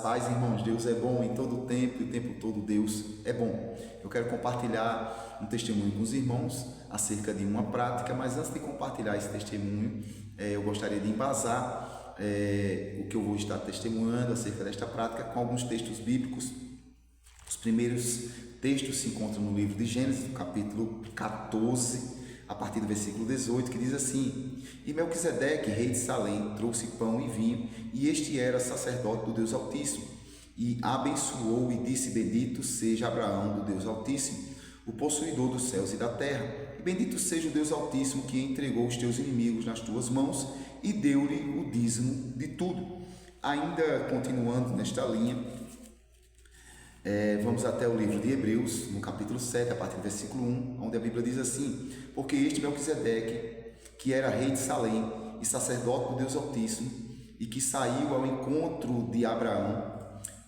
paz, irmãos. Deus é bom em todo o tempo e o tempo todo Deus é bom. Eu quero compartilhar um testemunho com os irmãos acerca de uma prática, mas antes de compartilhar esse testemunho, eu gostaria de embasar o que eu vou estar testemunhando acerca desta prática com alguns textos bíblicos. Os primeiros textos se encontram no livro de Gênesis, no capítulo 14, a partir do versículo 18, que diz assim: E Melquisedeque, rei de Salém, trouxe pão e vinho, e este era sacerdote do Deus Altíssimo, e abençoou e disse: Bendito seja Abraão do Deus Altíssimo, o possuidor dos céus e da terra, e bendito seja o Deus Altíssimo, que entregou os teus inimigos nas tuas mãos, e deu-lhe o dízimo de tudo. Ainda continuando nesta linha, vamos até o livro de Hebreus, no capítulo 7, a partir do versículo 1, onde a Bíblia diz assim: Porque este Melquisedeque, que era rei de Salém e sacerdote do Deus Altíssimo, e que saiu ao encontro de Abraão,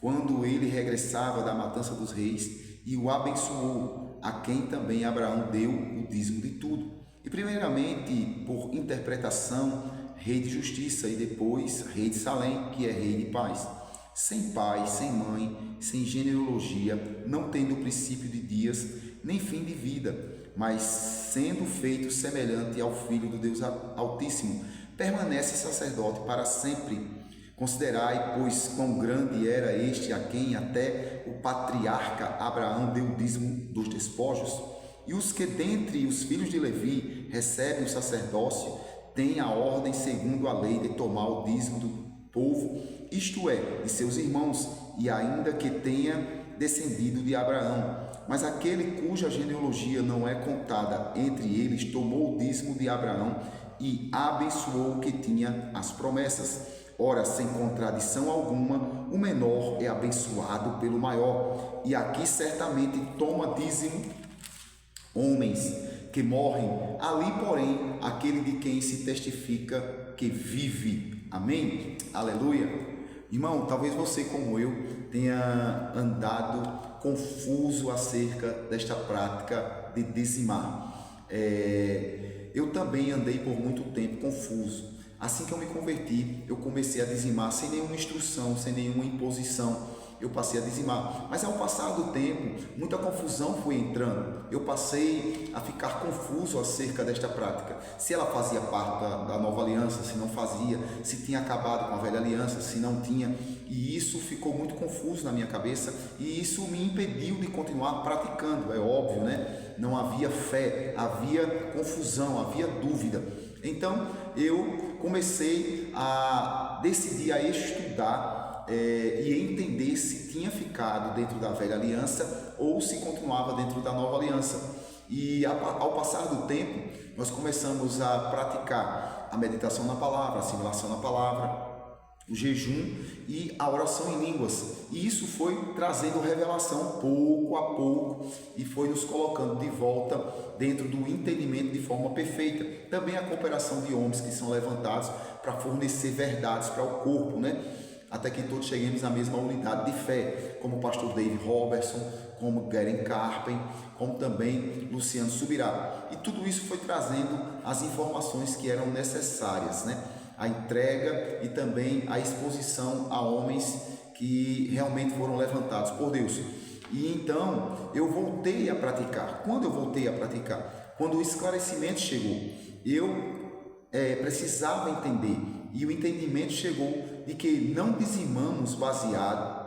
quando ele regressava da matança dos reis, e o abençoou, a quem também Abraão deu o dízimo de tudo. E primeiramente, por interpretação, rei de justiça, e depois rei de Salém, que é rei de paz. Sem pai, sem mãe, sem genealogia, não tendo princípio de dias, nem fim de vida, mas sendo feito semelhante ao Filho do Deus Altíssimo, permanece sacerdote para sempre. Considerai, pois, quão grande era este a quem até o patriarca Abraão deu o dízimo dos despojos. E os que dentre os filhos de Levi recebem o sacerdócio, têm a ordem segundo a lei de tomar o dízimo do povo, isto é, de seus irmãos, e ainda que tenha descendido de Abraão. Mas aquele cuja genealogia não é contada entre eles, tomou o dízimo de Abraão e abençoou o que tinha as promessas. Ora, sem contradição alguma, o menor é abençoado pelo maior. E aqui certamente toma dízimo homens que morrem, ali, porém, aquele de quem se testifica que vive. Amém? Aleluia! Irmão, talvez você, como eu, tenha andado confuso acerca desta prática de dizimar. Eu também andei por muito tempo confuso. Assim que eu me converti, eu comecei a dizimar sem nenhuma instrução, sem nenhuma imposição. Eu passei a dizimar, mas ao passar do tempo, muita confusão foi entrando. Eu passei a ficar confuso acerca desta prática, se ela fazia parte da nova aliança, se não fazia, se tinha acabado com a velha aliança, se não tinha, e isso ficou muito confuso na minha cabeça, e isso me impediu de continuar praticando. É óbvio, né? Não havia fé, havia confusão, havia dúvida. Então eu comecei a decidir a estudar e entender se tinha ficado dentro da velha aliança ou se continuava dentro da nova aliança. E ao passar do tempo, nós começamos a praticar a meditação na palavra, a assimilação na palavra, o jejum e a oração em línguas. E isso foi trazendo revelação pouco a pouco e foi nos colocando de volta dentro do entendimento de forma perfeita. Também a cooperação de homens que são levantados para fornecer verdades para o corpo, né? Até que todos cheguemos à mesma unidade de fé, como o pastor David Robertson, como Garen Carpen, como também Luciano Subirá. E tudo isso foi trazendo as informações que eram necessárias, né? A entrega e também a exposição a homens que realmente foram levantados por Deus. E então eu voltei a praticar. Quando eu voltei a praticar? Quando o esclarecimento chegou. Eu precisava entender, e o entendimento chegou de que não dizimamos baseado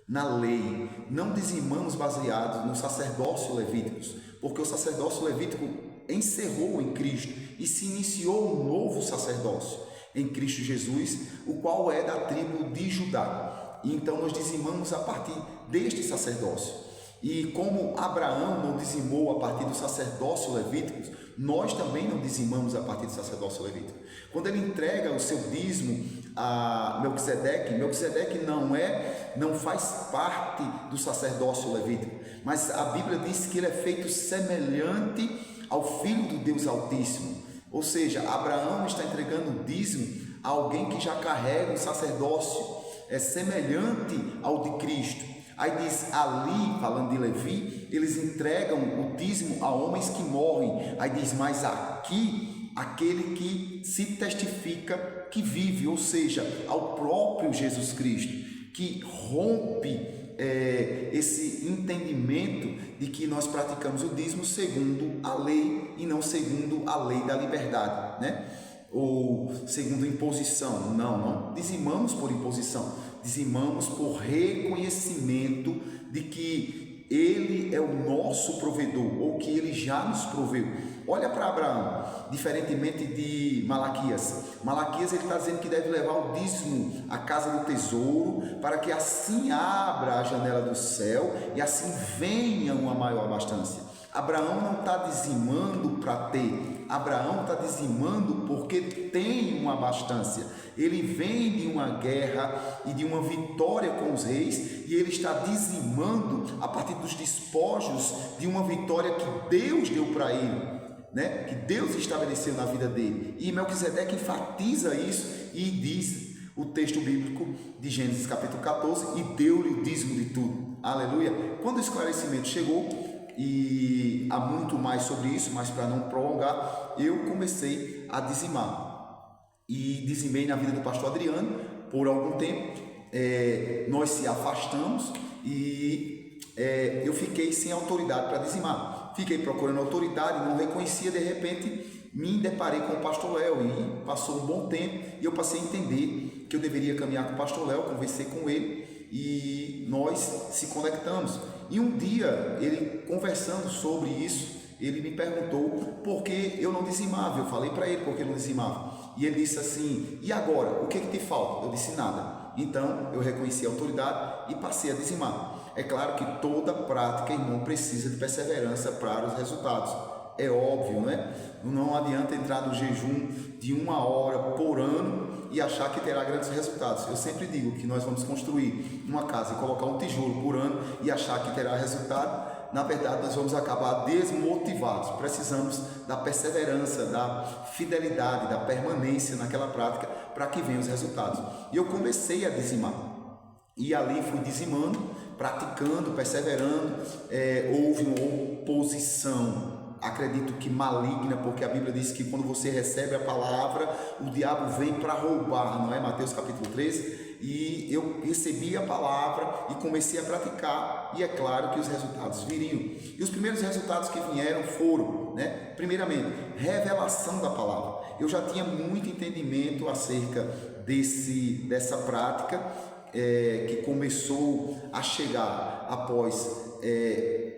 na lei, não dizimamos baseado no sacerdócio levítico, porque o sacerdócio levítico encerrou em Cristo e se iniciou um novo sacerdócio em Cristo Jesus, o qual é da tribo de Judá. E então nós dizimamos a partir deste sacerdócio. E como Abraão não dizimou a partir do sacerdócio levítico, nós também não dizimamos a partir do sacerdócio levítico. Quando ele entrega o seu dízimo a Melquisedeque, Melquisedeque não faz parte do sacerdócio levítico, mas a Bíblia diz que ele é feito semelhante ao Filho do Deus Altíssimo. Ou seja, Abraão está entregando o dízimo a alguém que já carrega um sacerdócio semelhante ao de Cristo. Aí diz ali, falando de Levi, eles entregam o dízimo a homens que morrem. Aí diz, mas aqui, aquele que se testifica que vive, ou seja, ao próprio Jesus Cristo, que rompe esse entendimento de que nós praticamos o dízimo segundo a lei e não segundo a lei da liberdade, né? Ou segundo imposição. Não dizimamos por imposição, dizimamos por reconhecimento de que Ele é o nosso provedor, ou que Ele já nos proveu. Olha para Abraão, diferentemente de Malaquias. Malaquias ele está dizendo que deve levar o dízimo à casa do tesouro, para que assim abra a janela do céu e assim venha uma maior abastança. Abraão não está dizimando para ter, Abraão está dizimando porque tem uma abastança. Ele vem de uma guerra e de uma vitória com os reis, e ele está dizimando a partir dos despojos de uma vitória que Deus deu para ele, né? Que Deus estabeleceu na vida dele. E Melquisedeque enfatiza isso e diz o texto bíblico de Gênesis capítulo 14: e deu-lhe o dízimo de tudo. Aleluia! Quando o esclarecimento chegou, e há muito mais sobre isso, mas para não prolongar, eu comecei a dizimar. E dizimei na vida do pastor Adriano por algum tempo. Nós se afastamos e eu fiquei sem autoridade para dizimar. Fiquei procurando autoridade, não reconhecia. De repente me deparei com o pastor Léo, e passou um bom tempo e eu passei a entender que eu deveria caminhar com o pastor Léo. Conversei com ele e nós se conectamos. E um dia, ele conversando sobre isso, ele me perguntou por que eu não dizimava. Eu falei para ele por que eu não dizimava. E ele disse assim: e agora, o que te falta? Eu disse: nada. Então, eu reconheci a autoridade e passei a dizimar. É claro que toda prática, irmão, precisa de perseverança para os resultados. É óbvio, não é? Não adianta entrar no jejum de 1 hora por ano e achar que terá grandes resultados. Eu sempre digo que nós vamos construir uma casa e colocar um tijolo por ano e achar que terá resultado. Na verdade, nós vamos acabar desmotivados. Precisamos da perseverança, da fidelidade, da permanência naquela prática para que venham os resultados. E eu comecei a dizimar. E ali fui dizimando, praticando, perseverando. Houve uma oposição, acredito que maligna, porque a Bíblia diz que quando você recebe a palavra, o diabo vem para roubar, não é? Mateus capítulo 13. E eu recebi a palavra e comecei a praticar, e é claro que os resultados viriam. E os primeiros resultados que vieram foram, né? Primeiramente, revelação da palavra. Eu já tinha muito entendimento acerca dessa prática, que começou a chegar após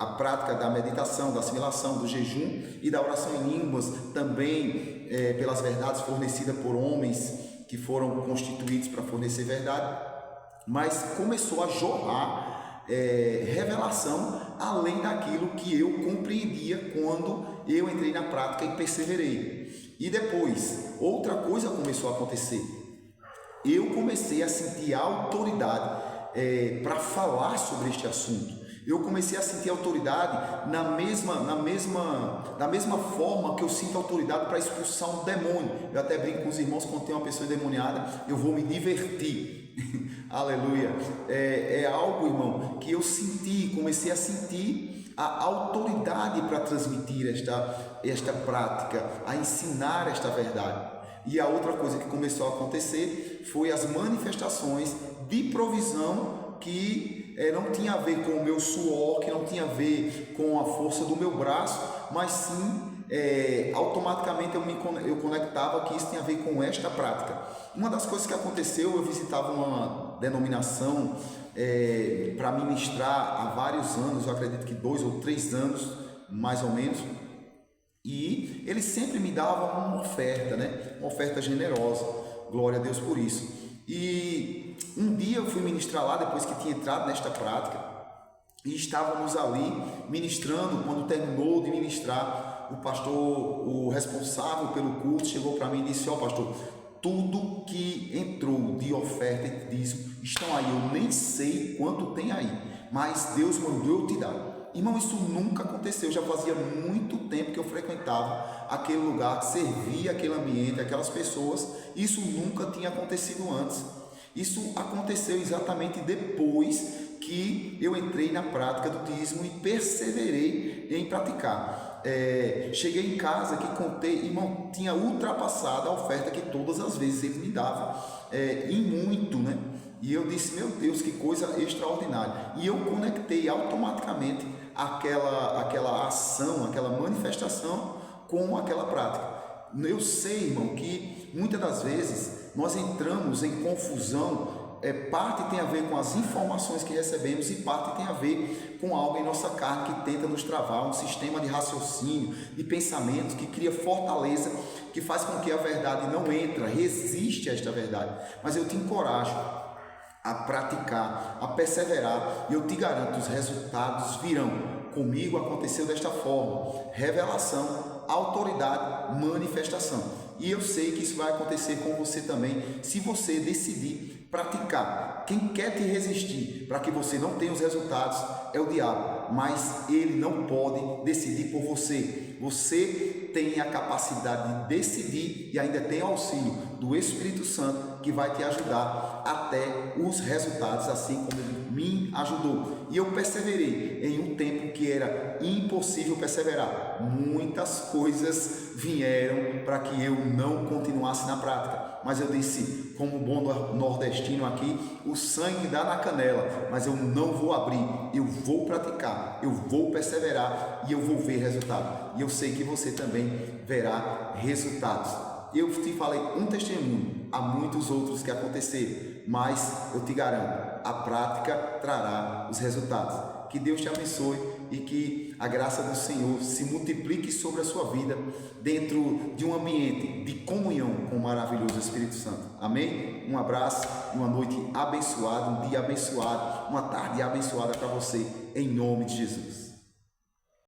a prática da meditação, da assimilação, do jejum e da oração em línguas, também pelas verdades fornecidas por homens que foram constituídos para fornecer verdade, mas começou a jorrar revelação além daquilo que eu compreendia quando eu entrei na prática e perseverei. E depois, outra coisa começou a acontecer. Eu comecei a sentir a autoridade para falar sobre este assunto. Eu comecei a sentir autoridade da mesma forma que eu sinto autoridade para expulsar um demônio. Eu até brinco com os irmãos: quando tem uma pessoa endemoniada, eu vou me divertir. Aleluia. É algo, irmão, que eu senti, comecei a sentir a autoridade para transmitir esta prática, a ensinar esta verdade. E a outra coisa que começou a acontecer foi as manifestações de provisão que não tinha a ver com o meu suor, que não tinha a ver com a força do meu braço, mas sim, automaticamente eu conectava que isso tinha a ver com esta prática. Uma das coisas que aconteceu, eu visitava uma denominação para ministrar há vários anos, eu acredito que 2 ou 3 anos, mais ou menos, e eles sempre me davam uma oferta, né? Uma oferta generosa, glória a Deus por isso. E um dia eu fui ministrar lá, depois que tinha entrado nesta prática, e estávamos ali ministrando. Quando terminou de ministrar, o pastor, o responsável pelo culto, chegou para mim e disse: ó, pastor, tudo que entrou de oferta e de dízimo estão aí, eu nem sei quanto tem aí, mas Deus mandou eu te dar. Irmão, isso nunca aconteceu. Já fazia muito tempo que eu frequentava aquele lugar, servia aquele ambiente, aquelas pessoas. Isso nunca tinha acontecido antes. Isso aconteceu exatamente depois que eu entrei na prática do dízimo e perseverei em praticar. cheguei em casa que contei, irmão, tinha ultrapassado a oferta que todas as vezes ele me dava, e muito, né? E eu disse, meu Deus, que coisa extraordinária. E eu conectei automaticamente aquela ação, aquela manifestação com aquela prática. Eu sei, irmão, que muitas das vezes nós entramos em confusão. Parte tem a ver com as informações que recebemos e parte tem a ver com algo em nossa carne que tenta nos travar, um sistema de raciocínio, de pensamentos que cria fortaleza, que faz com que a verdade não entre, resiste a esta verdade. Mas eu te encorajo a praticar, a perseverar, e eu te garanto, os resultados virão. Comigo aconteceu desta forma: revelação, autoridade, manifestação. E eu sei que isso vai acontecer com você também, se você decidir praticar. Quem quer te resistir para que você não tenha os resultados é o diabo, mas ele não pode decidir por você. Você tem a capacidade de decidir e ainda tem auxílio do Espírito Santo, que vai te ajudar até os resultados, assim como ele me ajudou. E eu perseverei em um tempo que era impossível perseverar. Muitas coisas vieram para que eu não continuasse na prática, mas eu disse, como bom nordestino aqui, o sangue dá na canela, mas eu não vou abrir, eu vou praticar, eu vou perseverar e eu vou ver resultado. E eu sei que você também verá resultados. Eu te falei um testemunho, há muitos outros que aconteceram, mas eu te garanto, a prática trará os resultados. Que Deus te abençoe e que a graça do Senhor se multiplique sobre a sua vida dentro de um ambiente de comunhão com o maravilhoso Espírito Santo. Amém? Um abraço, uma noite abençoada, um dia abençoado, uma tarde abençoada para você, em nome de Jesus.